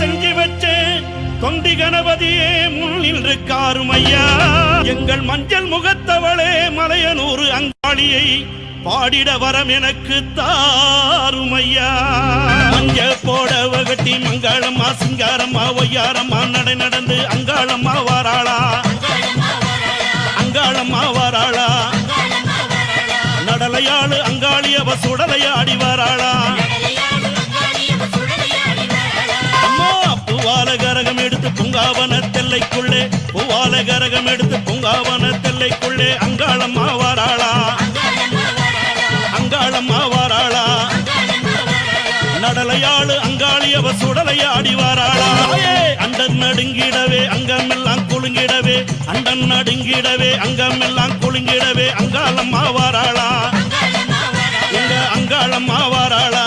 செஞ்சு வச்சேன் தொந்தி கணபதியே முன் நின்று காருமையா எங்கள் மஞ்சள் முகத்தவளே மலையனூறு அங்காளியை பாடிட வரம் எனக்கு தாருமையா மஞ்ச போடவ கட்டி மங்களம்மா சிங்காரம்மா ஒய்யாரம்மா நடை நடந்து அங்காளம்மா வாராளா அங்காளம்மா வாராளா நடலையாளு அங்காளி அவ சுடலையாடி வாராளா அம்மா பூவால கரகம் எடுத்து பூங்காவன தெல்லைக்குள்ளே பூவால கரகம் எடுத்து பூங்காவன தெல்லைக்குள்ளே அங்காளம்மா வாராளா அங்காளம்மா வாராளா நடலையாளு அங்காளி அவ சுடலையாடி வாராளா அண்டன் நடுங்கிடவே அங்கமெல்லாம் குலுங்கிடவே அண்டன் நடுங்கிடவே அங்கமெல்லாம் குலுங்கிடவே அங்காளம்மா வாராளா எங்க அங்காளம்மா வாராளா